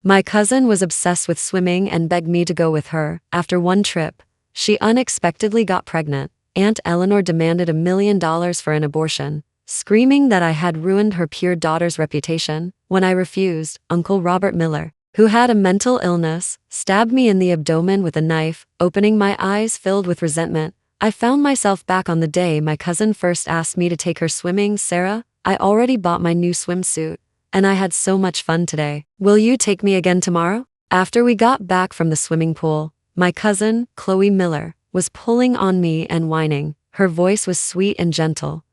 My cousin was obsessed with swimming and begged me to go with her. After one trip, she unexpectedly got pregnant. Aunt Eleanor demanded $1 million for an abortion, screaming that I had ruined her pure daughter's reputation. When I refused, Uncle Robert Miller, who had a mental illness, stabbed me in the abdomen with a knife, opening my eyes filled with resentment. I found myself back on the day my cousin first asked me to take her swimming. Sarah, I already bought my new swimsuit, and I had so much fun today. Will you take me again tomorrow? After we got back from the swimming pool, my cousin, Chloe Miller, was pulling on me and whining. Her voice was sweet and gentle,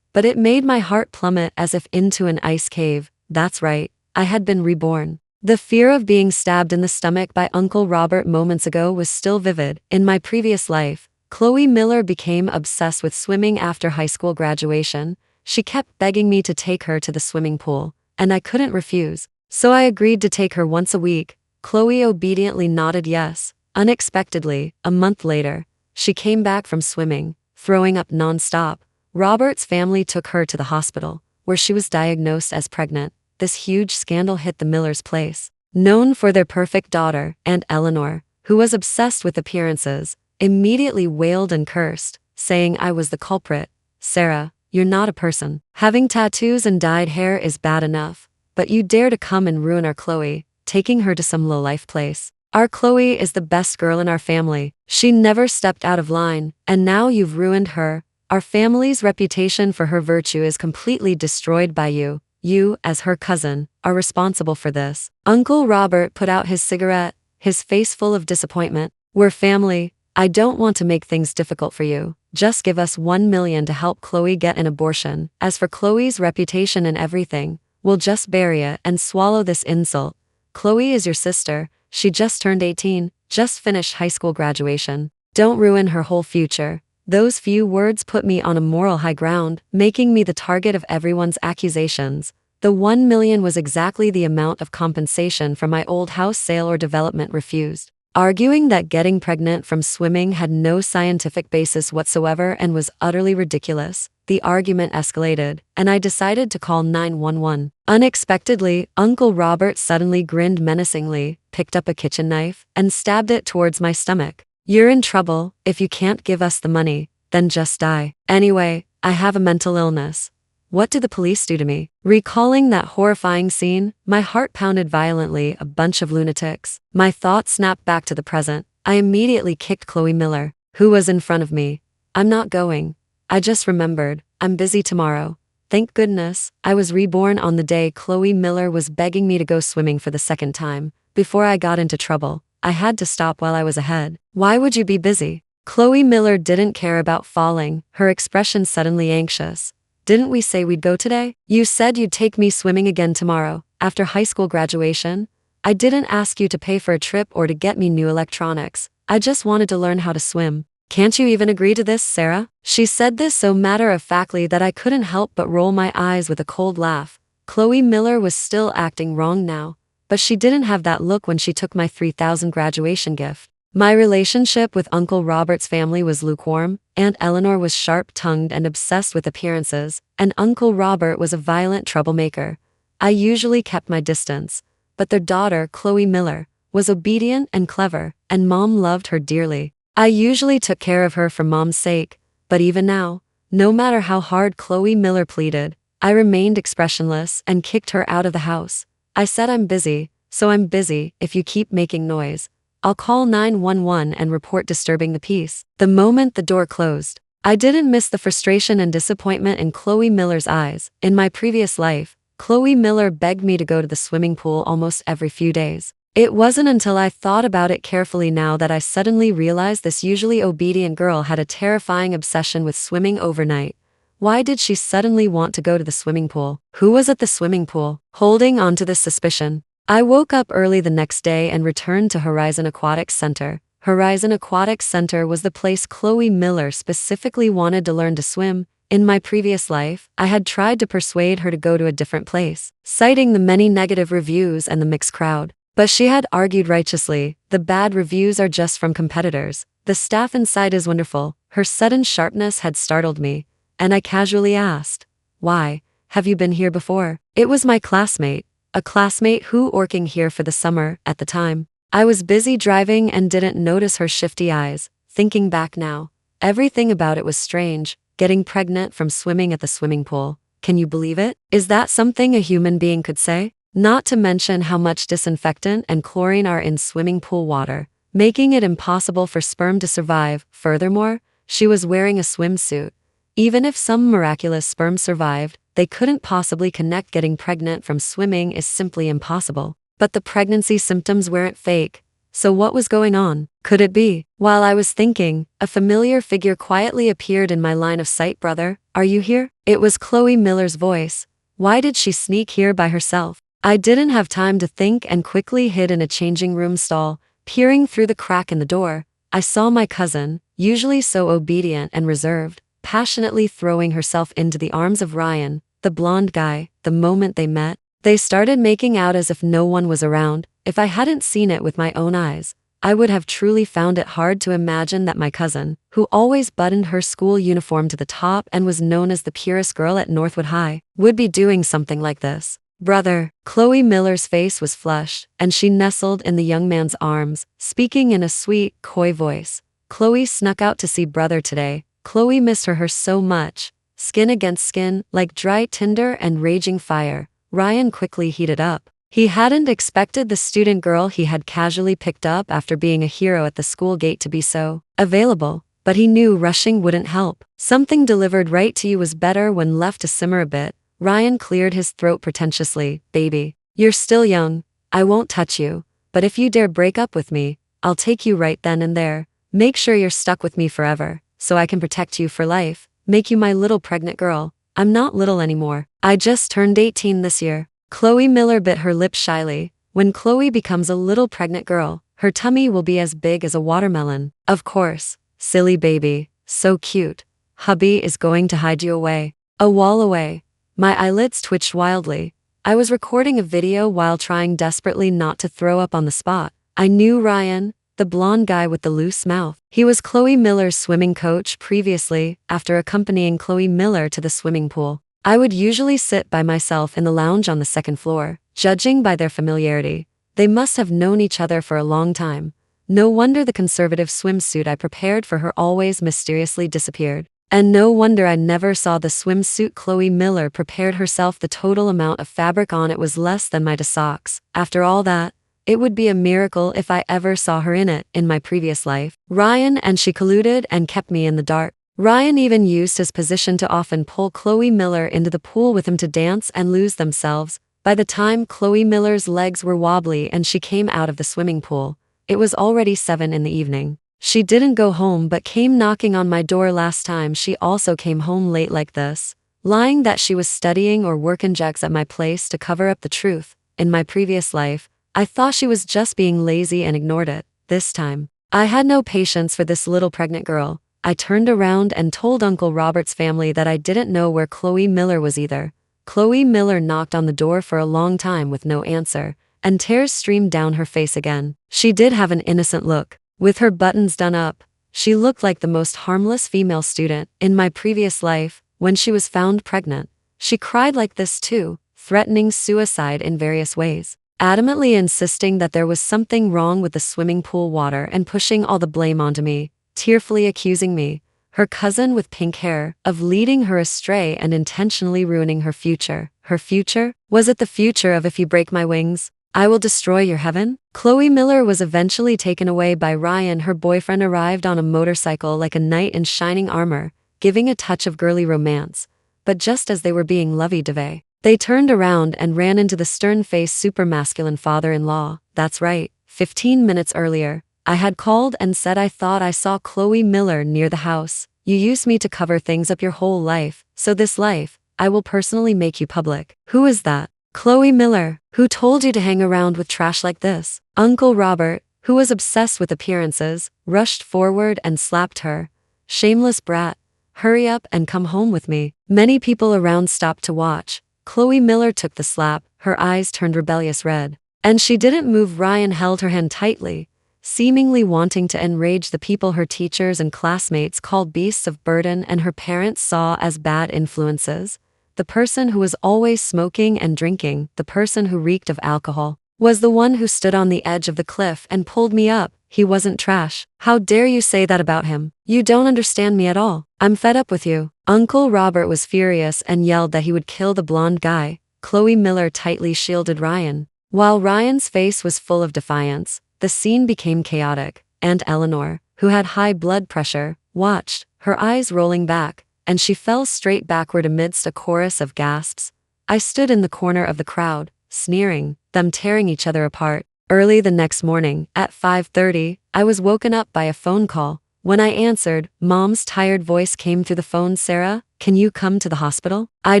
but it made my heart plummet as if into an ice cave. That's right, I had been reborn. The fear of being stabbed in the stomach by Uncle Robert moments ago was still vivid. In my previous life, Chloe Miller became obsessed with swimming after high school graduation. She kept begging me to take her to the swimming pool, and I couldn't refuse. So I agreed to take her once a week. Chloe obediently nodded yes. Unexpectedly, a month later, she came back from swimming, throwing up non-stop. Robert's family took her to the hospital, where she was diagnosed as pregnant. This huge scandal hit the Millers' place. Known for their perfect daughter, Aunt Eleanor, who was obsessed with appearances, immediately wailed and cursed, saying I was the culprit. Sarah, you're not a person. Having tattoos and dyed hair is bad enough, but you dare to come and ruin our Chloe, taking her to some low-life place. Our Chloe is the best girl in our family. She never stepped out of line, and now you've ruined her. Our family's reputation for her virtue is completely destroyed by you. You, as her cousin, are responsible for this. Uncle Robert put out his cigarette, his face full of disappointment. We're family. I don't want to make things difficult for you. Just give us $1 million to help Chloe get an abortion. As for Chloe's reputation and everything, we'll just bury it and swallow this insult. Chloe is your sister. She just turned 18, just finished high school graduation. Don't ruin her whole future. Those few words put me on a moral high ground, making me the target of everyone's accusations. The $1 million was exactly the amount of compensation for my old house sale or development refused, arguing that getting pregnant from swimming had no scientific basis whatsoever and was utterly ridiculous. The argument escalated, and I decided to call 911. Unexpectedly, Uncle Robert suddenly grinned menacingly, picked up a kitchen knife, and stabbed it towards my stomach. You're in trouble. If you can't give us the money, then just die. Anyway, I have a mental illness. What did the police do to me? Recalling that horrifying scene, my heart pounded violently. A bunch of lunatics. My thoughts snapped back to the present. I immediately kicked Chloe Miller, who was in front of me. I'm not going. I just remembered, I'm busy tomorrow. Thank goodness, I was reborn on the day Chloe Miller was begging me to go swimming for the second time. Before I got into trouble, I had to stop while I was ahead. Why would you be busy? Chloe Miller didn't care about falling, her expression suddenly anxious. Didn't we say we'd go today? You said you'd take me swimming again tomorrow, after high school graduation. I didn't ask you to pay for a trip or to get me new electronics. I just wanted to learn how to swim. Can't you even agree to this, Sarah? She said this so matter-of-factly that I couldn't help but roll my eyes with a cold laugh. Chloe Miller was still acting wrong now, but she didn't have that look when she took my $3,000 graduation gift. My relationship with Uncle Robert's family was lukewarm. Aunt Eleanor was sharp-tongued and obsessed with appearances, and Uncle Robert was a violent troublemaker. I usually kept my distance, but their daughter, Chloe Miller, was obedient and clever, and Mom loved her dearly. I usually took care of her for Mom's sake, but even now, no matter how hard Chloe Miller pleaded, I remained expressionless and kicked her out of the house. I said I'm busy, so I'm busy. If you keep making noise, I'll call 911 and report disturbing the peace. The moment the door closed, I didn't miss the frustration and disappointment in Chloe Miller's eyes. In my previous life, Chloe Miller begged me to go to the swimming pool almost every few days. It wasn't until I thought about it carefully now that I suddenly realized this usually obedient girl had a terrifying obsession with swimming overnight. Why did she suddenly want to go to the swimming pool? Who was at the swimming pool? Holding on to this suspicion, I woke up early the next day and returned to Horizon Aquatics Center. Horizon Aquatics Center was the place Chloe Miller specifically wanted to learn to swim. In my previous life, I had tried to persuade her to go to a different place, citing the many negative reviews and the mixed crowd. But she had argued righteously, the bad reviews are just from competitors. The staff inside is wonderful. Her sudden sharpness had startled me, and I casually asked, why, have you been here before? It was my classmate. a classmate who working here for the summer at the time. I was busy driving and didn't notice her shifty eyes. Thinking back now, everything about it was strange. Getting pregnant from swimming at the swimming pool. Can you believe it? Is that something a human being could say? Not to mention how much disinfectant and chlorine are in swimming pool water, making it impossible for sperm to survive. Furthermore, she was wearing a swimsuit. Even if some miraculous sperm survived, they couldn't possibly connect. Getting pregnant from swimming is simply impossible. But the pregnancy symptoms weren't fake. So what was going on? Could it be? While I was thinking, a familiar figure quietly appeared in my line of sight. Brother, are you here? It was Chloe Miller's voice. Why did she sneak here by herself? I didn't have time to think and quickly hid in a changing room stall. Peering through the crack in the door, I saw my cousin, usually so obedient and reserved, passionately throwing herself into the arms of Ryan, the blonde guy. The moment they met, they started making out as if no one was around. If I hadn't seen it with my own eyes, I would have truly found it hard to imagine that my cousin, who always buttoned her school uniform to the top and was known as the purest girl at Northwood High, would be doing something like this. Brother, Chloe Miller's face was flushed, and she nestled in the young man's arms, speaking in a sweet, coy voice. Chloe snuck out to see brother today. Chloe missed her so much. Skin against skin, like dry tinder and raging fire. Ryan quickly heated up. He hadn't expected the student girl he had casually picked up after being a hero at the school gate to be so available, but he knew rushing wouldn't help. Something delivered right to you was better when left to simmer a bit. Ryan cleared his throat pretentiously. Baby, you're still young. I won't touch you, but if you dare break up with me, I'll take you right then and there. Make sure you're stuck with me forever, so I can protect you for life. Make you my little pregnant girl. I'm not little anymore. I just turned 18 this year. Chloe Miller bit her lip shyly. When Chloe becomes a little pregnant girl, her tummy will be as big as a watermelon. Of course. Silly baby. So cute. Hubby is going to hide you away. A wall away. My eyelids twitched wildly. I was recording a video while trying desperately not to throw up on the spot. I knew Ryan, the blonde guy with the loose mouth. He was Chloe Miller's swimming coach previously. After accompanying Chloe Miller to the swimming pool, I would usually sit by myself in the lounge on the second floor. Judging by their familiarity, they must have known each other for a long time. No wonder the conservative swimsuit I prepared for her always mysteriously disappeared. And no wonder I never saw the swimsuit Chloe Miller prepared herself. The total amount of fabric on it was less than my socks. After all that, it would be a miracle if I ever saw her in it. In my previous life, Ryan and she colluded and kept me in the dark. Ryan even used his position to often pull Chloe Miller into the pool with him to dance and lose themselves. By the time Chloe Miller's legs were wobbly and she came out of the swimming pool, it was already 7 in the evening. She didn't go home but came knocking on my door. Last time she also came home late like this, lying that she was studying or working jacks at my place to cover up the truth. In my previous life, I thought she was just being lazy and ignored it. This time, I had no patience for this little pregnant girl. I turned around and told Uncle Robert's family that I didn't know where Chloe Miller was either. Chloe Miller knocked on the door for a long time with no answer, and tears streamed down her face again. She did have an innocent look. With her buttons done up, she looked like the most harmless female student. In my previous life, when she was found pregnant, she cried like this too, threatening suicide in various ways, adamantly insisting that there was something wrong with the swimming pool water and pushing all the blame onto me, tearfully accusing me, her cousin with pink hair, of leading her astray and intentionally ruining her future. Her future? Was it the future of if you break my wings, I will destroy your heaven? Chloe Miller was eventually taken away by Ryan. Her boyfriend arrived on a motorcycle like a knight in shining armor, giving a touch of girly romance. But just as they were being lovey-dovey, they turned around and ran into the stern-faced super-masculine father-in-law. That's right, 15 minutes earlier, I had called and said I thought I saw Chloe Miller near the house. You used me to cover things up your whole life, so this life, I will personally make you public. Who is that? Chloe Miller. Who told you to hang around with trash like this? Uncle Robert, who was obsessed with appearances, rushed forward and slapped her. Shameless brat. Hurry up and come home with me. Many people around stopped to watch. Chloe Miller took the slap, her eyes turned rebellious red. And she didn't move. Ryan held her hand tightly, seemingly wanting to enrage the people her teachers and classmates called beasts of burden and her parents saw as bad influences. the person who was always smoking and drinking, the person who reeked of alcohol, was the one who stood on the edge of the cliff and pulled me up. He wasn't trash. How dare you say that about him? You don't understand me at all. I'm fed up with you. Uncle Robert was furious and yelled that he would kill the blonde guy. Chloe Miller tightly shielded Ryan. While Ryan's face was full of defiance, the scene became chaotic. Aunt Eleanor, who had high blood pressure, watched, her eyes rolling back, and she fell straight backward amidst a chorus of gasps. I stood in the corner of the crowd, sneering, them tearing each other apart. Early the next morning, at 5:30, I was woken up by a phone call. When I answered, Mom's tired voice came through the phone. Sarah, can you come to the hospital? I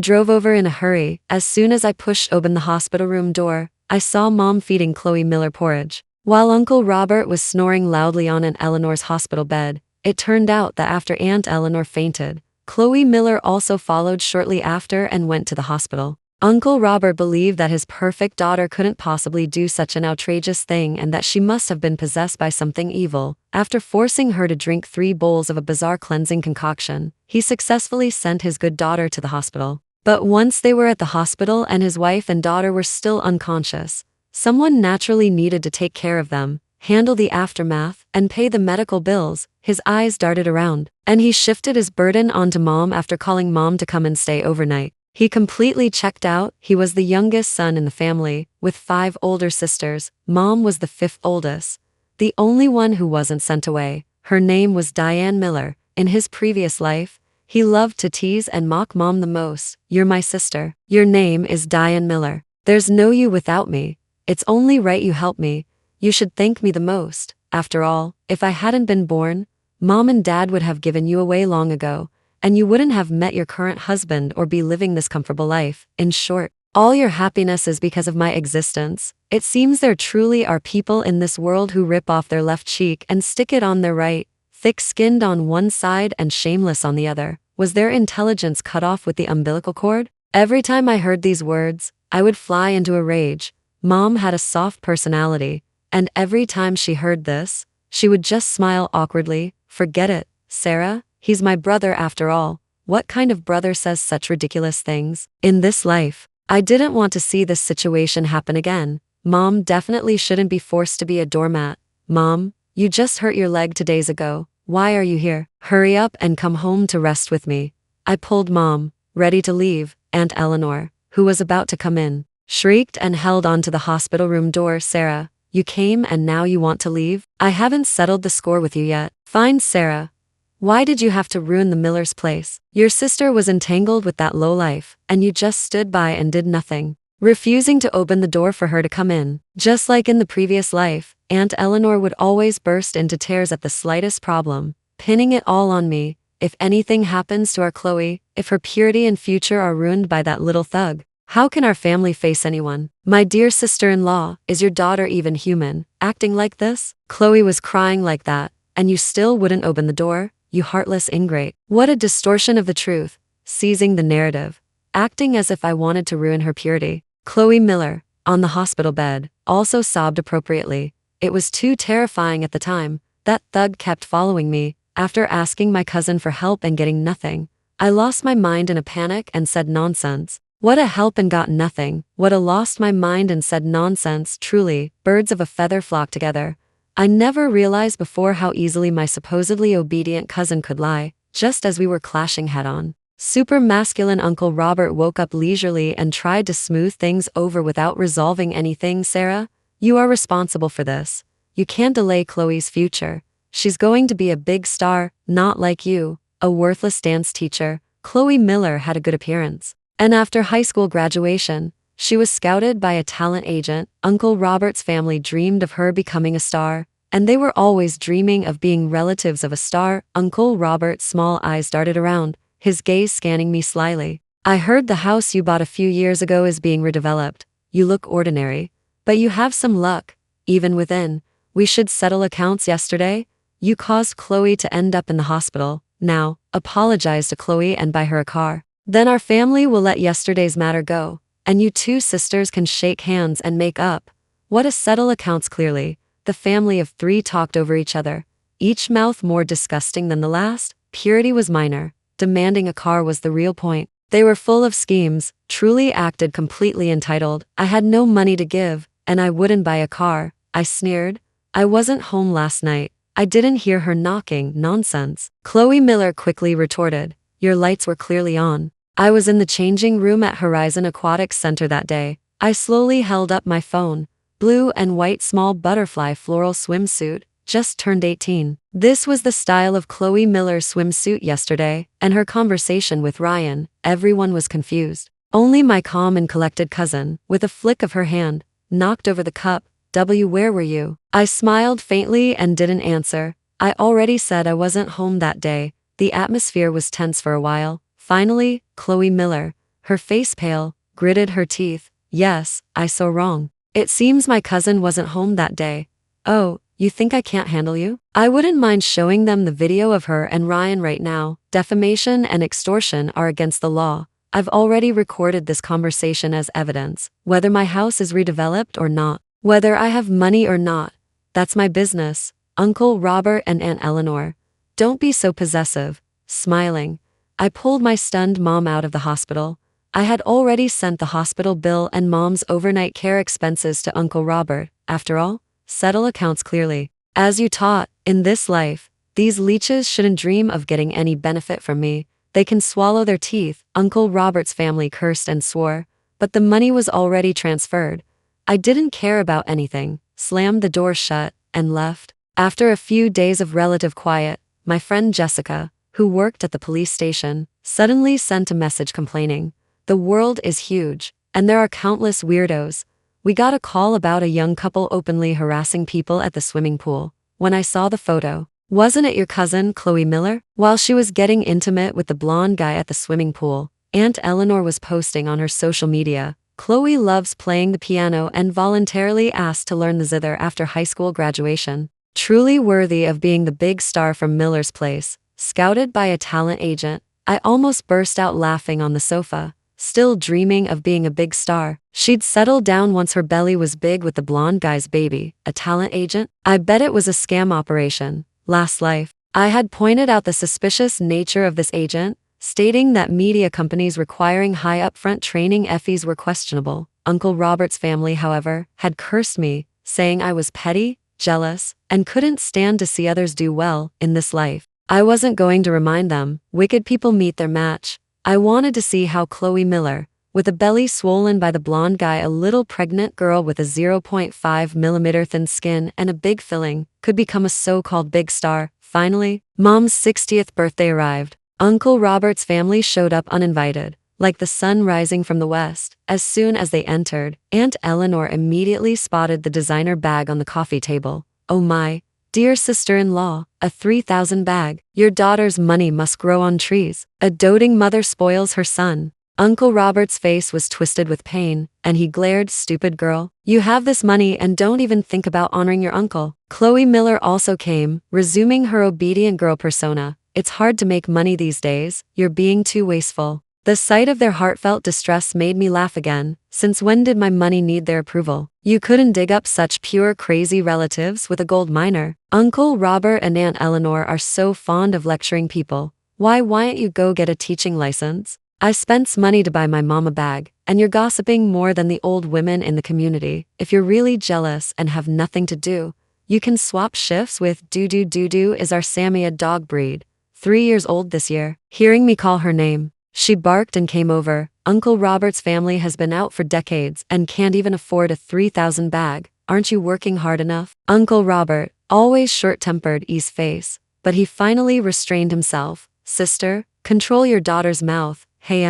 drove over in a hurry. As soon as I pushed open the hospital room door, I saw Mom feeding Chloe Miller porridge, while Uncle Robert was snoring loudly on Aunt Eleanor's hospital bed. It turned out that after Aunt Eleanor fainted, Chloe Miller also followed shortly after and went to the hospital. Uncle Robert believed that his perfect daughter couldn't possibly do such an outrageous thing and that she must have been possessed by something evil. After forcing her to drink 3 bowls of a bizarre cleansing concoction, he successfully sent his good daughter to the hospital. But once they were at the hospital and his wife and daughter were still unconscious, someone naturally needed to take care of them, handle the aftermath, and pay the medical bills. His eyes darted around, and he shifted his burden onto Mom after calling Mom to come and stay overnight. He completely checked out. He was the youngest son in the family, with 5 older sisters. Mom was the 5th oldest, the only one who wasn't sent away. Her name was Diane Miller. In his previous life, he loved to tease and mock Mom the most. You're my sister. Your name is Diane Miller. There's no you without me. It's only right you help me. You should thank me the most. After all, if I hadn't been born, Mom and Dad would have given you away long ago, and you wouldn't have met your current husband or be living this comfortable life. In short, all your happiness is because of my existence. It seems there truly are people in this world who rip off their left cheek and stick it on their right, thick-skinned on one side and shameless on the other. Was their intelligence cut off with the umbilical cord? Every time I heard these words, I would fly into a rage. Mom had a soft personality, and every time she heard this, she would just smile awkwardly. Forget it, Sarah. He's my brother after all. What kind of brother says such ridiculous things? In this life, I didn't want to see this situation happen again. Mom definitely shouldn't be forced to be a doormat. Mom, you just hurt your leg 2 days ago. Why are you here? Hurry up and come home to rest with me. I pulled Mom, ready to leave. Aunt Eleanor, who was about to come in, shrieked and held onto the hospital room door. Sarah, you came and now you want to leave? I haven't settled the score with you yet. Fine, Sarah. Why did you have to ruin the Miller's place? Your sister was entangled with that lowlife, and you just stood by and did nothing, refusing to open the door for her to come in. Just like in the previous life, Aunt Eleanor would always burst into tears at the slightest problem, pinning it all on me. If anything happens to our Chloe, if her purity and future are ruined by that little thug, how can our family face anyone? My dear sister-in-law, is your daughter even human, acting like this? Chloe was crying like that, and you still wouldn't open the door? You heartless ingrate. What a distortion of the truth, seizing the narrative, acting as if I wanted to ruin her purity. Chloe Miller, on the hospital bed, also sobbed appropriately. It was too terrifying at the time. That thug kept following me. After asking my cousin for help and getting nothing, I lost my mind in a panic and said nonsense. What a help and got nothing. What a lost my mind and said nonsense. Truly, birds of a feather flock together. I never realized before how easily my supposedly obedient cousin could lie, just as we were clashing head-on. Super masculine Uncle Robert woke up leisurely and tried to smooth things over without resolving anything. Sarah, you are responsible for this. You can't delay Chloe's future. She's going to be a big star, not like you, a worthless dance teacher. Chloe Miller had a good appearance, and after high school graduation, she was scouted by a talent agent. Uncle Robert's family dreamed of her becoming a star, and they were always dreaming of being relatives of a star. Uncle Robert's small eyes darted around, his gaze scanning me slyly. I heard the house you bought a few years ago is being redeveloped. You look ordinary, but you have some luck, even within. We should settle accounts yesterday. You caused Chloe to end up in the hospital. Now, apologize to Chloe and buy her a car. Then our family will let yesterday's matter go, and you 2 sisters can shake hands and make up. What a settle accounts. Clearly, the family of 3 talked over each other, each mouth more disgusting than the last. Purity was minor. Demanding a car was the real point. They were full of schemes, truly acted completely entitled. I had no money to give, and I wouldn't buy a car. I sneered. I wasn't home last night. I didn't hear her knocking. Nonsense. Chloe Miller quickly retorted. Your lights were clearly on. I was in the changing room at Horizon Aquatic Center that day. I slowly held up my phone. Blue and white small butterfly floral swimsuit, just turned 18. This was the style of Chloe Miller's swimsuit yesterday, and her conversation with Ryan, everyone was confused. Only my calm and collected cousin, with a flick of her hand, knocked over the cup. Where were you? I smiled faintly and didn't answer. I already said I wasn't home that day. The atmosphere was tense for a while. Finally, Chloe Miller, her face pale, gritted her teeth. Yes, I so wrong. It seems my cousin wasn't home that day. Oh, you think I can't handle you? I wouldn't mind showing them the video of her and Ryan right now. Defamation and extortion are against the law. I've already recorded this conversation as evidence, whether my house is redeveloped or not. Whether I have money or not, that's my business. Uncle Robert and Aunt Eleanor. Don't be so possessive. Smiling, I pulled my stunned mom out of the hospital. I had already sent the hospital bill and mom's overnight care expenses to Uncle Robert. After all, settle accounts clearly. As you taught, in this life, these leeches shouldn't dream of getting any benefit from me. They can swallow their teeth. Uncle Robert's family cursed and swore, but the money was already transferred. I didn't care about anything, slammed the door shut, and left. After a few days of relative quiet, my friend Jessica, who worked at the police station, suddenly sent a message complaining. The world is huge, and there are countless weirdos. We got a call about a young couple openly harassing people at the swimming pool. When I saw the photo, wasn't it your cousin, Chloe Miller? While she was getting intimate with the blonde guy at the swimming pool, Aunt Eleanor was posting on her social media. Chloe loves playing the piano and voluntarily asked to learn the zither after high school graduation. Truly worthy of being the big star from Miller's Place. Scouted by a talent agent, I almost burst out laughing on the sofa. Still dreaming of being a big star. She'd settled down once her belly was big with the blonde guy's baby. A talent agent? I bet it was a scam operation. Last life. I had pointed out the suspicious nature of this agent, stating that media companies requiring high upfront training fees were questionable. Uncle Robert's family, however, had cursed me, saying I was petty, jealous, and couldn't stand to see others do well in this life. I wasn't going to remind them. Wicked people meet their match. I wanted to see how Chloe Miller, with a belly swollen by the blonde guy, a little pregnant girl with a 0.5mm thin skin and a big filling, could become a so-called big star. Finally, Mom's 60th birthday arrived. Uncle Robert's family showed up uninvited, like the sun rising from the west. As soon as they entered, Aunt Eleanor immediately spotted the designer bag on the coffee table. Oh my, dear sister-in-law, a 3,000 bag. Your daughter's money must grow on trees. A doting mother spoils her son. Uncle Robert's face was twisted with pain, and he glared, stupid girl. You have this money and don't even think about honoring your uncle. Chloe Miller also came, resuming her obedient girl persona. It's hard to make money these days. You're being too wasteful. The sight of their heartfelt distress made me laugh again. Since when did my money need their approval? You couldn't dig up such pure crazy relatives with a gold miner. Uncle Robert and Aunt Eleanor are so fond of lecturing people. Why won't you go get a teaching license? I spent money to buy my mom a bag, and you're gossiping more than the old women in the community. If you're really jealous and have nothing to do, you can swap shifts with Doo-Doo. Doo-Doo is our Samia dog breed. 3 years old this year. Hearing me call her name, she barked and came over. Uncle Robert's family has been out for decades and can't even afford a 3,000 bag. Aren't you working hard enough? Uncle Robert, always short-tempered, ease face, but he finally restrained himself. Sister, control your daughter's mouth. Hey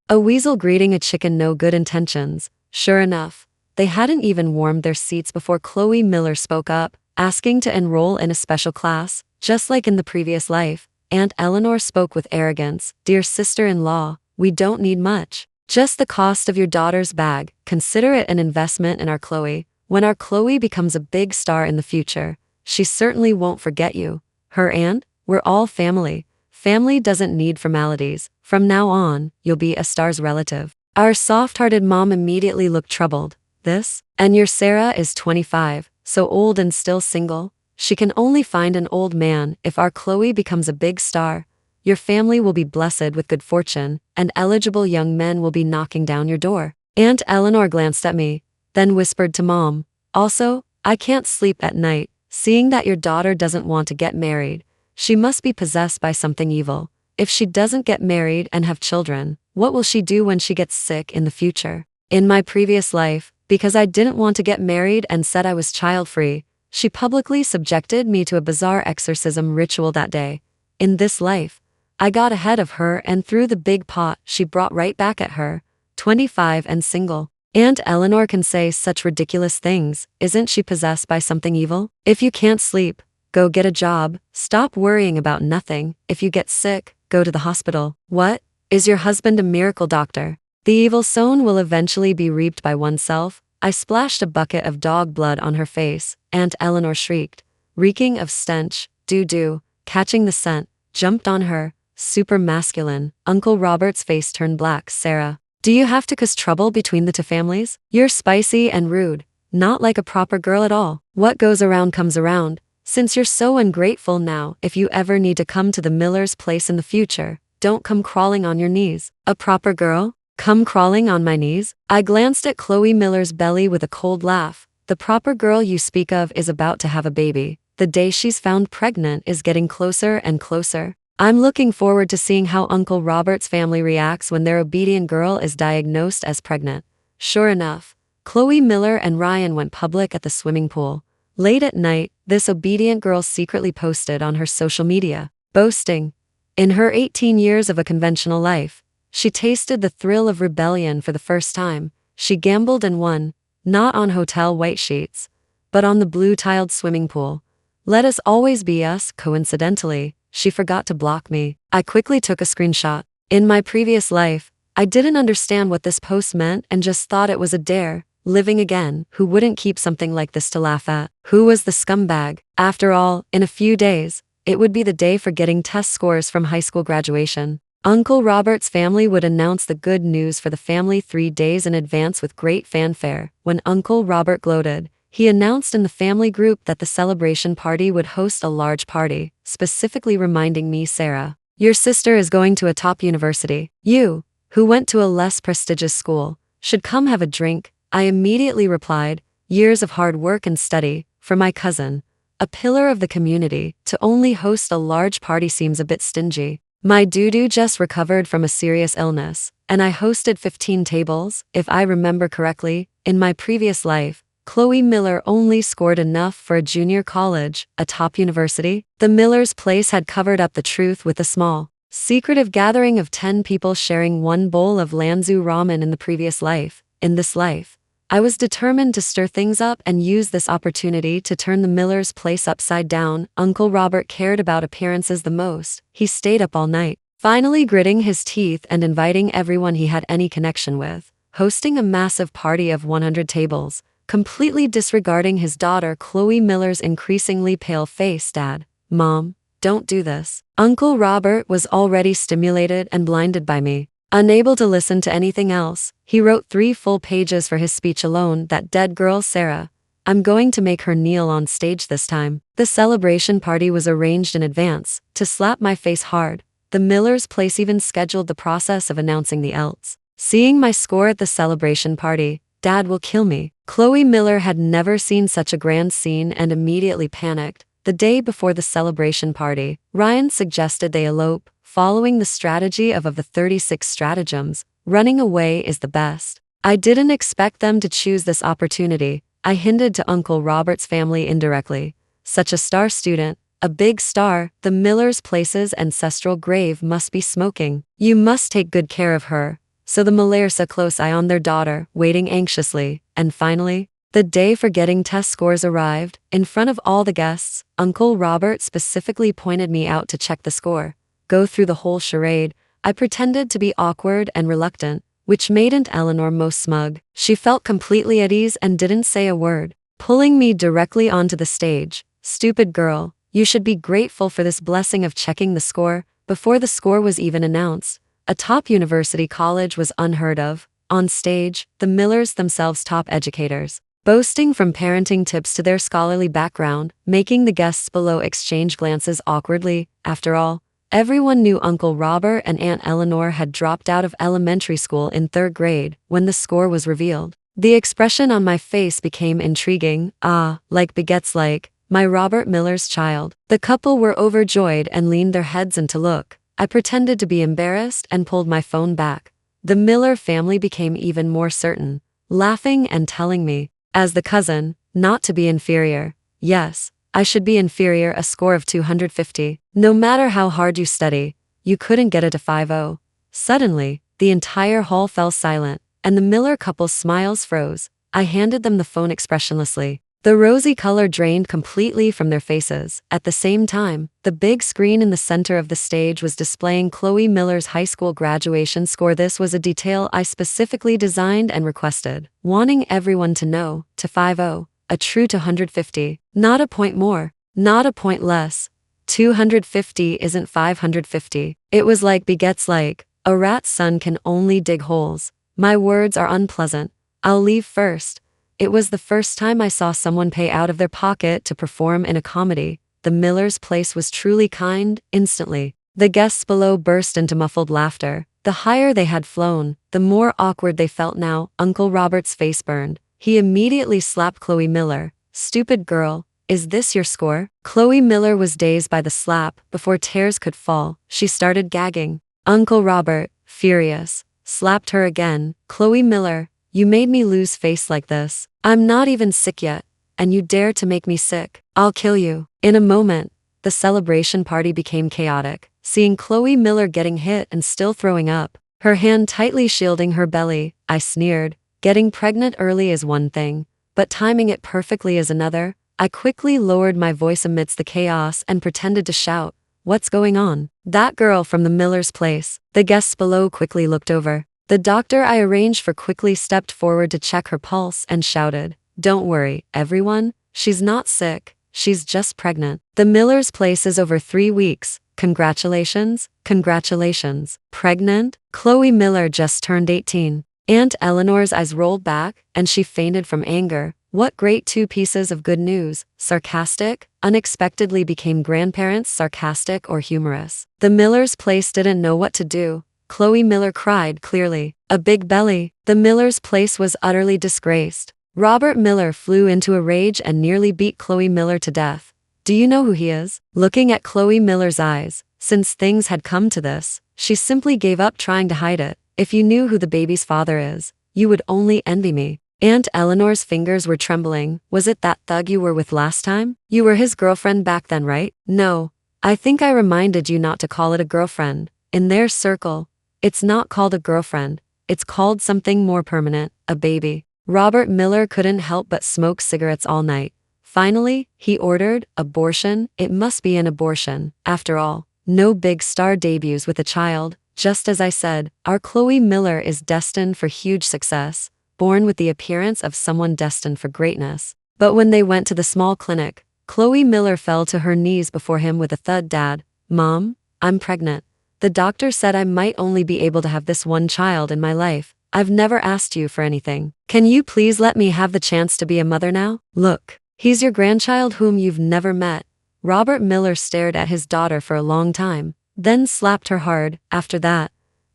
a weasel greeting a chicken, no good intentions. Sure enough, they hadn't even warmed their seats before Chloe Miller spoke up, asking to enroll in a special class, just like in the previous life. Aunt Eleanor spoke with arrogance. Dear sister-in-law, we don't need much. Just the cost of your daughter's bag. Consider it an investment in our Chloe. When our Chloe becomes a big star in the future, she certainly won't forget you. Her aunt? We're all family. Family doesn't need formalities. From now on, you'll be a star's relative. Our soft-hearted mom immediately looked troubled. This? And your Sarah is 25, so old and still single? She can only find an old man if our Chloe becomes a big star. Your family will be blessed with good fortune, and eligible young men will be knocking down your door." Aunt Eleanor glanced at me, then whispered to Mom, "Also, I can't sleep at night, seeing that your daughter doesn't want to get married. She must be possessed by something evil. If she doesn't get married and have children, what will she do when she gets sick in the future?" In my previous life, because I didn't want to get married and said I was child-free, she publicly subjected me to a bizarre exorcism ritual that day. In this life, I got ahead of her and threw the big pot she brought right back at her, 25 and single. Aunt Eleanor can say such ridiculous things. Isn't she possessed by something evil? If you can't sleep, go get a job. Stop worrying about nothing. If you get sick, go to the hospital. What? Is your husband a miracle doctor? The evil sown will eventually be reaped by oneself. I splashed a bucket of dog blood on her face. Aunt Eleanor shrieked, reeking of stench. Doo-doo, catching the scent, jumped on her, super masculine. Uncle Robert's face turned black. "Sarah, do you have to cause trouble between the two families? You're spicy and rude, not like a proper girl at all. What goes around comes around. Since you're so ungrateful now, if you ever need to come to the Miller's place in the future, don't come crawling on your knees." A proper girl? Come crawling on my knees? I glanced at Chloe Miller's belly with a cold laugh. The proper girl you speak of is about to have a baby. The day she's found pregnant is getting closer and closer. I'm looking forward to seeing how Uncle Robert's family reacts when their obedient girl is diagnosed as pregnant. Sure enough, Chloe Miller and Ryan went public at the swimming pool. Late at night, this obedient girl secretly posted on her social media, boasting, in her 18 years of a conventional life, she tasted the thrill of rebellion for the first time. She gambled and won, not on hotel white sheets, but on the blue-tiled swimming pool. Let us always be us. Coincidentally, she forgot to block me. I quickly took a screenshot. In my previous life, I didn't understand what this post meant and just thought it was a dare. Living again, who wouldn't keep something like this to laugh at? Who was the scumbag? After all, in a few days, it would be the day for getting test scores from high school graduation. Uncle Robert's family would announce the good news for the family 3 days in advance with great fanfare. When Uncle Robert gloated, he announced in the family group that the celebration party would host a large party, specifically reminding me, "Sarah, your sister is going to a top university. You, who went to a less prestigious school, should come have a drink." I immediately replied, "Years of hard work and study, for my cousin, a pillar of the community, to only host a large party seems a bit stingy. My doo-doo just recovered from a serious illness, and I hosted 15 tables. If I remember correctly, in my previous life, Chloe Miller only scored enough for a junior college, a top university." The Miller's place had covered up the truth with a small, secretive gathering of 10 people sharing one bowl of Lanzu ramen in the previous life. In this life, I was determined to stir things up and use this opportunity to turn the Miller's place upside down. Uncle Robert cared about appearances the most. He stayed up all night, finally gritting his teeth and inviting everyone he had any connection with, hosting a massive party of 100 tables, completely disregarding his daughter Chloe Miller's increasingly pale face. "Dad, Mom, don't do this." Uncle Robert was already stimulated and blinded by me. Unable to listen to anything else, he wrote 3 full pages for his speech alone. "That dead girl Sarah, I'm going to make her kneel on stage this time." The celebration party was arranged in advance, to slap my face hard. The Miller's place even scheduled the process of announcing the else. Seeing my score at the celebration party, "Dad will kill me." Chloe Miller had never seen such a grand scene and immediately panicked. The day before the celebration party, Ryan suggested they elope, following the strategy of the 36 stratagems. Running away is the best. I didn't expect them to choose this opportunity. I hinted to Uncle Robert's family indirectly. Such a star student, a big star, the Miller's place's ancestral grave must be smoking. You must take good care of her. So the Millers a close eye on their daughter, waiting anxiously. And finally, the day for getting test scores arrived. In front of all the guests, Uncle Robert specifically pointed me out to check the score. Go through the whole charade. I pretended to be awkward and reluctant, which made Aunt Eleanor most smug. She felt completely at ease and didn't say a word, pulling me directly onto the stage. "Stupid girl, you should be grateful for this blessing of checking the score." Before the score was even announced, a top university college was unheard of. On stage, the Millers themselves top educators, boasting from parenting tips to their scholarly background, making the guests below exchange glances awkwardly. After all, Everyone knew Uncle Robert and Aunt Eleanor had dropped out of elementary school in 3rd grade when the score was revealed. The expression on my face became intriguing. Ah, like begets like, my Robert Miller's child. The couple were overjoyed and leaned their heads in to look. I pretended to be embarrassed and pulled my phone back. The Miller family became even more certain, laughing and telling me, as the cousin, not to be inferior. Yes, I should be inferior, a score of 250. No matter how hard you study, you couldn't get it to 5.0. Suddenly, the entire hall fell silent, and the Miller couple's smiles froze. I handed them the phone expressionlessly. The rosy color drained completely from their faces. At the same time, the big screen in the center of the stage was displaying Chloe Miller's high school graduation score. This was a detail I specifically designed and requested, wanting everyone to know, to 5.0, a true 250, not a point more, not a point less. 250 isn't 550. It was like begets like, a rat's son can only dig holes. My words are unpleasant. I'll leave first. It was the first time I saw someone pay out of their pocket to perform in a comedy. The Miller's place was truly kind. Instantly, the guests below burst into muffled laughter. The higher they had flown, the more awkward they felt now. Uncle Robert's face burned. He immediately slapped Chloe Miller. Stupid girl, is this your score? Chloe Miller was dazed by the slap. Before tears could fall, she started gagging. Uncle Robert, furious, slapped her again. Chloe Miller, you made me lose face like this. I'm not even sick yet, and you dare to make me sick. I'll kill you. In a moment, the celebration party became chaotic. Seeing Chloe Miller getting hit and still throwing up, her hand tightly shielding her belly, I sneered. Getting pregnant early is one thing, but timing it perfectly is another. I quickly lowered my voice amidst the chaos and pretended to shout, "What's going on?" That girl from the Miller's place. The guests below quickly looked over. The doctor I arranged for quickly stepped forward to check her pulse and shouted, "Don't worry, everyone, she's not sick, she's just pregnant. The Miller's place is over 3 weeks. Congratulations, congratulations." Pregnant? Chloe Miller just turned 18. Aunt Eleanor's eyes rolled back, and she fainted from anger. What great 2 pieces of good news. Sarcastic, unexpectedly became grandparents, sarcastic or humorous. The Miller's place didn't know what to do. Chloe Miller cried clearly. A big belly. The Miller's place was utterly disgraced. Robert Miller flew into a rage and nearly beat Chloe Miller to death. Do you know who he is? Looking at Chloe Miller's eyes, since things had come to this, she simply gave up trying to hide it. If you knew who the baby's father is, you would only envy me. Aunt Eleanor's fingers were trembling. Was it that thug you were with last time? You were his girlfriend back then, right? No. I think I reminded you not to call it a girlfriend. In their circle, it's not called a girlfriend. It's called something more permanent, a baby. Robert Miller couldn't help but smoke cigarettes all night. Finally, he ordered, "Abortion? It must be an abortion. After all, no big star debuts with a child." Just as I said, our Chloe Miller is destined for huge success, born with the appearance of someone destined for greatness. But when they went to the small clinic, Chloe Miller fell to her knees before him with a thud. "Dad, Mom, I'm pregnant. The doctor said I might only be able to have this one child in my life. I've never asked you for anything. Can you please let me have the chance to be a mother now? Look, he's your grandchild whom you've never met." Robert Miller stared at his daughter for a long time, then slapped her hard. After that,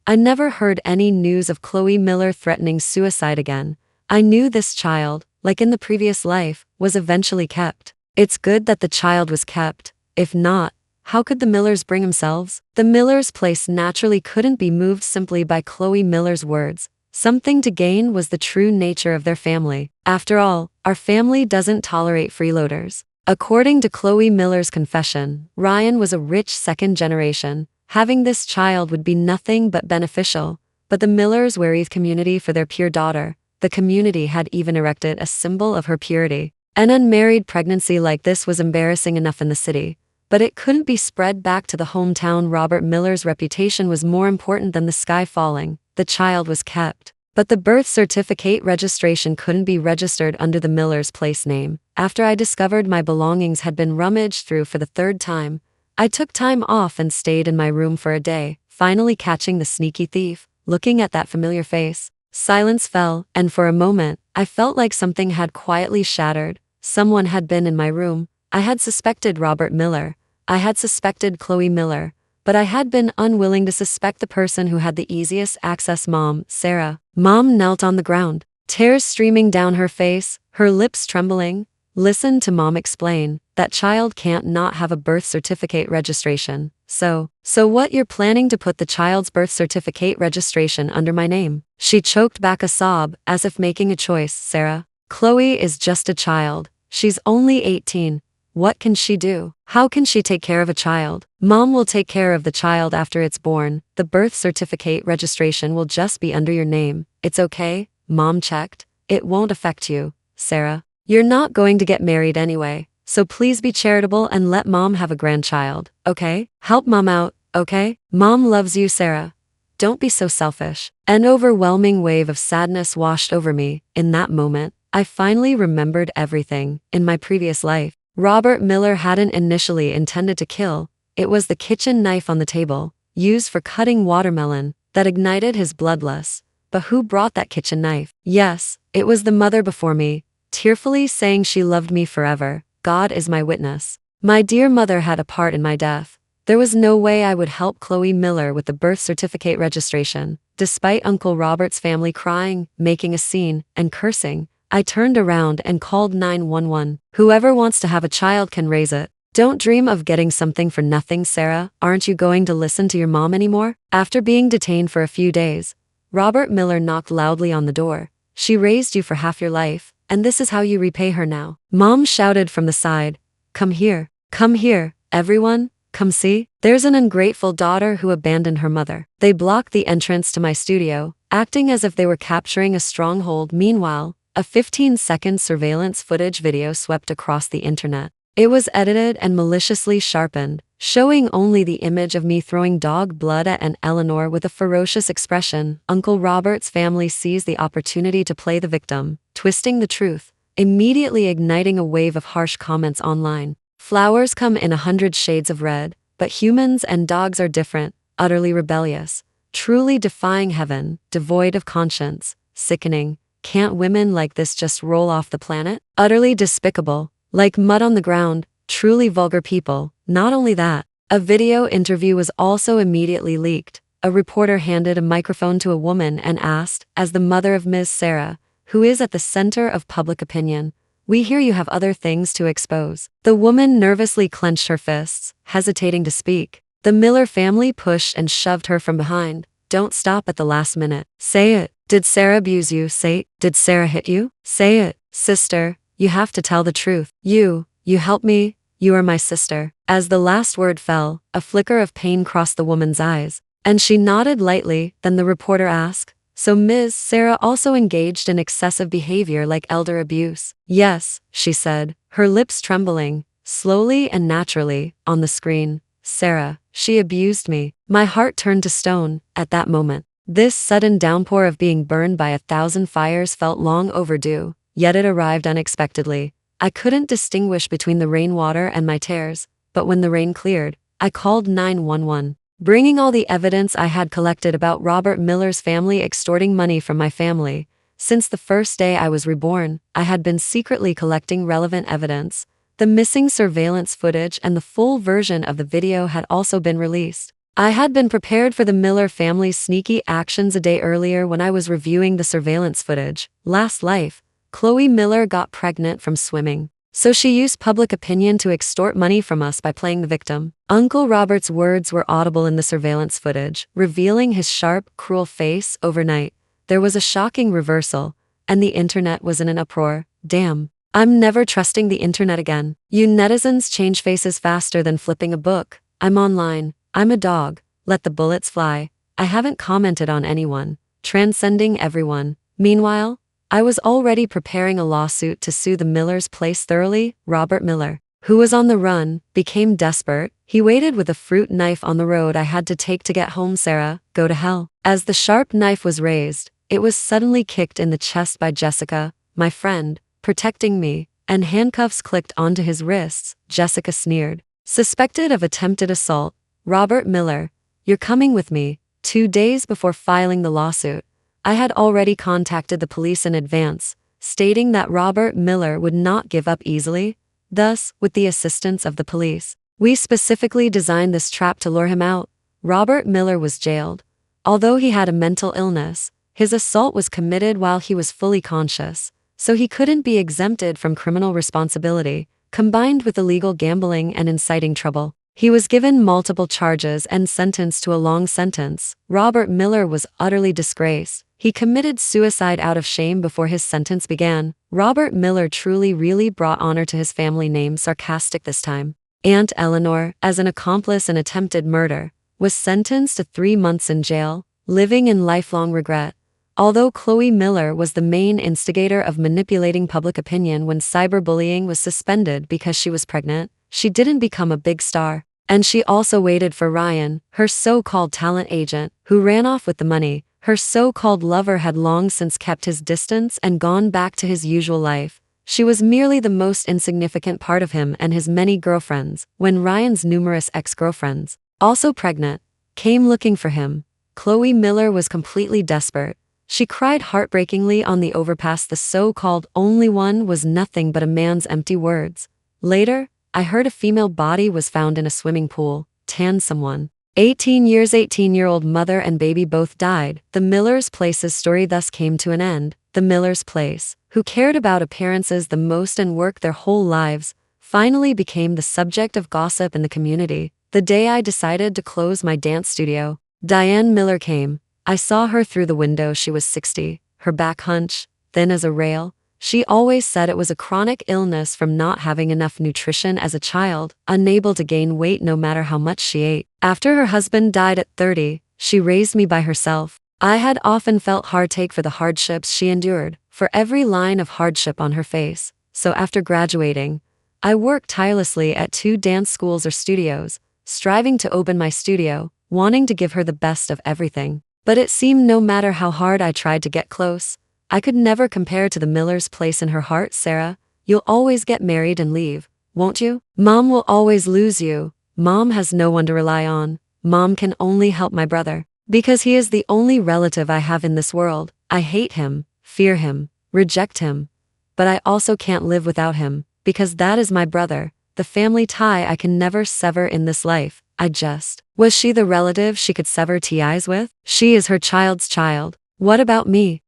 I never heard any news of Chloe Miller threatening suicide again. I knew this child, like in the previous life, was eventually kept. It's good that the child was kept. If not, how could the Millers bring themselves? The Millers' place naturally couldn't be moved simply by Chloe Miller's words. Something to gain was the true nature of their family. After all, our family doesn't tolerate freeloaders. According to Chloe Miller's confession, Ryan was a rich second generation. Having this child would be nothing but beneficial. But the Millers were community for their pure daughter. The community had even erected a symbol of her purity. An unmarried pregnancy like this was embarrassing enough in the city, but it couldn't be spread back to the hometown. Robert Miller's reputation was more important than the sky falling. The child was kept, but the birth certificate registration couldn't be registered under the Miller's place name. After I discovered my belongings had been rummaged through for the 3rd time, I took time off and stayed in my room for a day, finally catching the sneaky thief. Looking at that familiar face, silence fell, and for a moment, I felt like something had quietly shattered. Someone had been in my room. I had suspected Robert Miller. I had suspected Chloe Miller. but I had been unwilling to suspect the person who had the easiest access. Mom, Sarah. Mom knelt on the ground, tears streaming down her face, her lips trembling. Listen to Mom explain. That child can't not have a birth certificate registration. So what, you're planning to put the child's birth certificate registration under my name? She choked back a sob, as if making a choice. Sarah, Chloe is just a child. She's only 18. What can she do? How can she take care of a child? Mom will take care of the child after it's born. The birth certificate registration will just be under your name. It's okay, Mom checked. It won't affect you, Sarah. You're not going to get married anyway, so please be charitable and let Mom have a grandchild, okay? Help Mom out, okay? Mom loves you, Sarah. Don't be so selfish. An overwhelming wave of sadness washed over me. In that moment, I finally remembered everything. In my previous life, Robert Miller hadn't initially intended to kill. It was the kitchen knife on the table, used for cutting watermelon, that ignited his bloodlust. But who brought that kitchen knife? Yes, it was the mother before me, tearfully saying she loved me forever. God is my witness. My dear mother had a part in my death. There was no way I would help Chloe Miller with the birth certificate registration. Despite Uncle Robert's family crying, making a scene, and cursing, I turned around and called 911. Whoever wants to have a child can raise it. Don't dream of getting something for nothing, Sarah. Aren't you going to listen to your mom anymore? After being detained for a few days, Robert Miller knocked loudly on the door. She raised you for half your life, and this is how you repay her now. Mom shouted from the side. Come here, everyone, come see. There's an ungrateful daughter who abandoned her mother. They blocked the entrance to my studio, acting as if they were capturing a stronghold. Meanwhile, a 15-second surveillance footage video swept across the internet. It was edited and maliciously sharpened, showing only the image of me throwing dog blood at Eleanor with a ferocious expression. Uncle Robert's family seized the opportunity to play the victim, twisting the truth, immediately igniting a wave of harsh comments online. Flowers come in 100 shades of red, but humans and dogs are different, utterly rebellious, truly defying heaven, devoid of conscience, sickening. Can't women like this just roll off the planet? Utterly despicable, like mud on the ground, truly vulgar people. Not only that, a video interview was also immediately leaked. A reporter handed a microphone to a woman and asked, as the mother of Ms. Sarah, who is at the center of public opinion, "We hear you have other things to expose." The woman nervously clenched her fists, hesitating to speak. The Miller family pushed and shoved her from behind. Don't stop at the last minute. Say it. Did Sarah abuse you? Say it. Did Sarah hit you? Say it. Sister, you have to tell the truth. You helped me. You are my sister. As the last word fell, a flicker of pain crossed the woman's eyes, and she nodded lightly. Then the reporter asked, "So Ms. Sarah also engaged in excessive behavior like elder abuse?" "Yes," she said, her lips trembling, slowly and naturally, on the screen. "Sarah, she abused me." My heart turned to stone at that moment. This sudden downpour of being burned by 1,000 fires felt long overdue, yet it arrived unexpectedly. I couldn't distinguish between the rainwater and my tears, but when the rain cleared, I called 911. Bringing all the evidence I had collected about Robert Miller's family extorting money from my family. Since the first day I was reborn, I had been secretly collecting relevant evidence. The missing surveillance footage and the full version of the video had also been released. I had been prepared for the Miller family's sneaky actions a day earlier when I was reviewing the surveillance footage. Last life, Chloe Miller got pregnant from swimming. So she used public opinion to extort money from us by playing the victim. Uncle Robert's words were audible in the surveillance footage, revealing his sharp, cruel face. Overnight, there was a shocking reversal, and the internet was in an uproar. Damn. I'm never trusting the internet again. You netizens change faces faster than flipping a book. I'm online. I'm a dog. Let the bullets fly. I haven't commented on anyone. Transcending everyone. Meanwhile, I was already preparing a lawsuit to sue the Millers place thoroughly. Robert Miller, who was on the run, became desperate. He waited with a fruit knife on the road I had to take to get home. Sarah, go to hell. As the sharp knife was raised, it was suddenly kicked in the chest by Jessica, my friend, protecting me, and handcuffs clicked onto his wrists. Jessica sneered. Suspected of attempted assault. Robert Miller, you're coming with me. 2 days before filing the lawsuit, I had already contacted the police in advance, stating that Robert Miller would not give up easily. Thus, with the assistance of the police, we specifically designed this trap to lure him out. Robert Miller was jailed. Although he had a mental illness, his assault was committed while he was fully conscious, so he couldn't be exempted from criminal responsibility, combined with illegal gambling and inciting trouble. He was given multiple charges and sentenced to a long sentence. Robert Miller was utterly disgraced. He committed suicide out of shame before his sentence began. Robert Miller truly really brought honor to his family name. Sarcastic this time. Aunt Eleanor, as an accomplice in attempted murder, was sentenced to 3 months in jail, living in lifelong regret. Although Chloe Miller was the main instigator of manipulating public opinion when cyberbullying was suspended because she was pregnant, she didn't become a big star. And she also waited for Ryan, her so-called talent agent, who ran off with the money. Her so-called lover had long since kept his distance and gone back to his usual life. She was merely the most insignificant part of him and his many girlfriends, when Ryan's numerous ex-girlfriends, also pregnant, came looking for him. Chloe Miller was completely desperate. She cried heartbreakingly on the overpass. The so-called only one was nothing but a man's empty words. Later, I heard a female body was found in a swimming pool. Someone. 18-year-old mother and baby both died. The Miller's Place's story thus came to an end. The Miller's Place, who cared about appearances the most and worked their whole lives, finally became the subject of gossip in the community. The day I decided to close my dance studio, Diane Miller came. I saw her through the window. She was 60, her back hunched, thin as a rail. She always said it was a chronic illness from not having enough nutrition as a child, unable to gain weight no matter how much she ate. After her husband died at 30, she raised me by herself. I had often felt heartache for the hardships she endured, for every line of hardship on her face. So after graduating, I worked tirelessly at 2 dance schools or studios, striving to open my studio, wanting to give her the best of everything. But it seemed no matter how hard I tried to get close, I could never compare to the Miller's place in her heart. Sarah, you'll always get married and leave, won't you? Mom will always lose you. Mom has no one to rely on. Mom can only help my brother, because he is the only relative I have in this world. I hate him, fear him, reject him. But I also can't live without him, because that is my brother, the family tie I can never sever in this life. Was she the relative she could sever ties with? She is her child's child. What about me?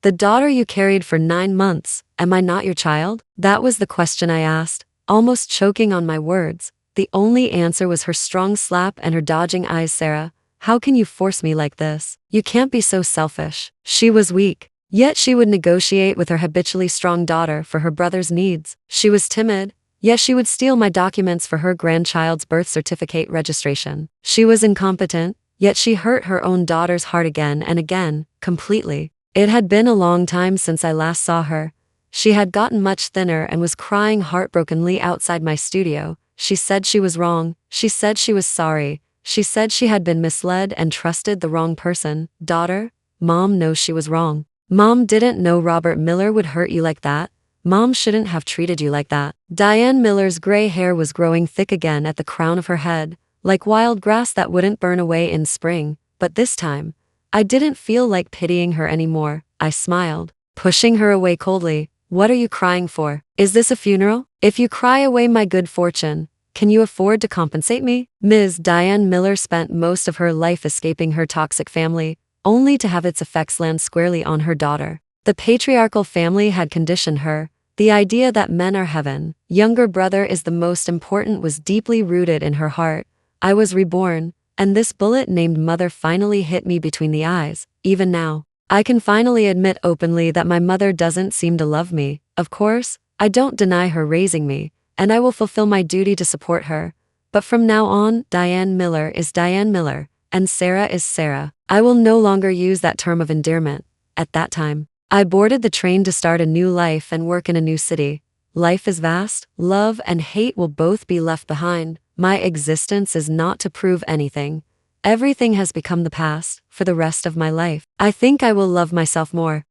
The daughter you carried for 9 months, am I not your child? That was the question I asked, almost choking on my words. The only answer was her strong slap and her dodging eyes. Sarah, how can you force me like this? You can't be so selfish. She was weak, yet she would negotiate with her habitually strong daughter for her brother's needs. She was timid, yet she would steal my documents for her grandchild's birth certificate registration. She was incompetent, yet she hurt her own daughter's heart again and again, completely. It had been a long time since I last saw her. She had gotten much thinner and was crying heartbrokenly outside my studio. She said she was wrong. She said she was sorry. She said she had been misled and trusted the wrong person. Daughter, Mom knows she was wrong. Mom didn't know Robert Miller would hurt you like that. Mom shouldn't have treated you like that. Diane Miller's gray hair was growing thick again at the crown of her head, like wild grass that wouldn't burn away in spring. But this time, I didn't feel like pitying her anymore. I smiled, pushing her away coldly. What are you crying for? Is this a funeral? If you cry away my good fortune, can you afford to compensate me? Ms. Diane Miller spent most of her life escaping her toxic family, only to have its effects land squarely on her daughter. The patriarchal family had conditioned her. The idea that men are heaven, younger brother is the most important, was deeply rooted in her heart. I was reborn, and this bullet named mother finally hit me between the eyes. Even now, I can finally admit openly that my mother doesn't seem to love me. Of course, I don't deny her raising me, and I will fulfill my duty to support her. But from now on, Diane Miller is Diane Miller, and Sarah is Sarah. I will no longer use that term of endearment. At that time, I boarded the train to start a new life and work in a new city. Life is vast. Love and hate will both be left behind. My existence is not to prove anything. Everything has become the past for the rest of my life. I think I will love myself more.